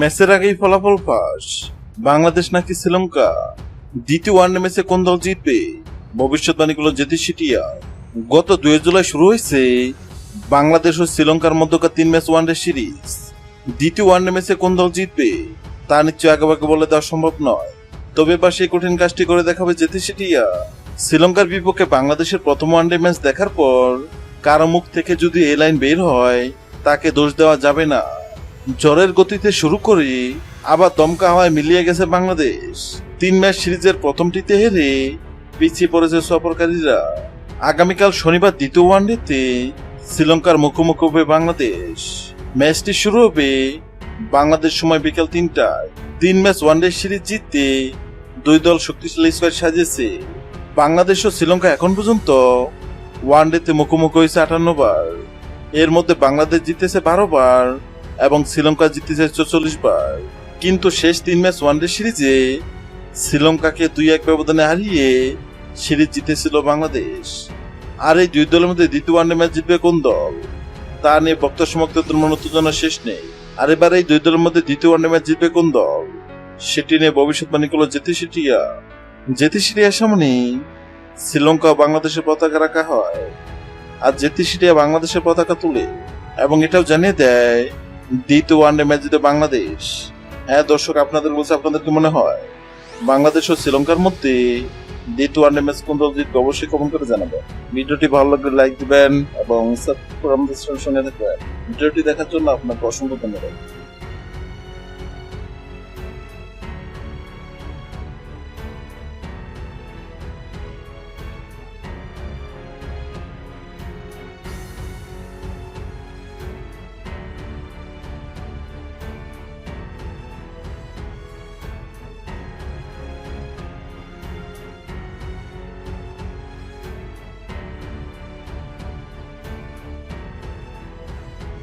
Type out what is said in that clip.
ম্যাচের আগেই ফলাফল ফাঁস, বাংলাদেশ নাকি শ্রীলঙ্কা, দ্বিতীয় ওয়ানডে ম্যাচে কোন দল জিতবে, ভবিষ্যৎবাণীগুলো জেতিশিটিয়া। গত 2 জুলাই শুরু হয়েছে বাংলাদেশ ও শ্রীলঙ্কার মধ্যকার 3 ম্যাচ ওয়ানডে সিরিজ। দ্বিতীয় ওয়ানডে ম্যাচে কোন দল জিতবে তা নিশ্চয় আগেভাগে বলে দেওয়া সম্ভব নয়, তবে এবার সেই কঠিন কাজটি করে দেখাবে জেতিশিটিয়া। শ্রীলঙ্কার বিপক্ষে বাংলাদেশের প্রথম ওয়ানডে ম্যাচ দেখার পর কারো মুখ থেকে যদি এই লাইন বের হয় তাকে দোষ দেওয়া যাবে না। জ্বরের গতিতে শুরু করে আবার দমকা হওয়ায় মিলিয়ে গেছে বাংলাদেশ। 3 ম্যাচ সিরিজের প্রথমটিতে হেরে পিছিয়ে পড়েছে সফরকারীরা। আগামীকাল শনিবার দ্বিতীয় ওয়ানডেতে শ্রীলঙ্কার মুখোমুখি হবে বাংলাদেশ। ম্যাচটি শুরু হবে বাংলাদেশ সময় বিকেল 3টায়। 3 ম্যাচ ওয়ানডে সিরিজ জিততে দুই দল শক্তিশালী স্কোয়াড সাজিয়েছে। বাংলাদেশ ও শ্রীলঙ্কা এখন পর্যন্ত ওয়ানডেতে মুখোমুখি হয়েছে 58 বার। এর মধ্যে বাংলাদেশ জিতেছে 12 বার এবং শ্রীলঙ্কা জিতেছে 44 বার। কিন্তু শেষ 3 ম্যাচ ওয়ানডে সিরিজে শ্রীলঙ্কাকে 2-1 ব্যবধানে হারিয়ে সিরিজ জিতেছিল বাংলাদেশ। আর এই দুই দলের মধ্যে দ্বিতীয় ওয়ানডে ম্যাচ জিতবে কোন দল তা নিয়ে বক্তা সমর্থকদের মনে উত্তেজনা শেষ নেই। আর এবার এই দুই দলের মধ্যে দ্বিতীয় ওয়ানডে ম্যাচ জিতবে কোন দল সেটি নিয়ে ভবিষ্যৎবাণী করলো জেতিশিটিয়া। জেতিশিটিয়ার সামনে শ্রীলঙ্কা ও বাংলাদেশের পতাকা রাখা হয়, আর জেতিশিটিয়া বাংলাদেশের পতাকা তুলে এবং এটাও জানিয়ে দেয় দ্বিতীয় ওয়ানডে ম্যাচ জিতে বাংলাদেশ। হ্যাঁ দর্শক, আপনাদের বলছে, আপনাদের কি মনে হয় বাংলাদেশ ও শ্রীলঙ্কার মধ্যে দ্বিতীয় ওয়ানডে ম্যাচ কোন দল জিতবে? অবশ্যই কমেন্ট করে জানাবেন। ভিডিওটি ভালো লাগলে লাইক দিবেন এবং সাবস্ক্রাইব করে আমাদের সঙ্গে থাকবেন। ভিডিওটি দেখার জন্য আপনাকে অসংখ্য ধন্যবাদ।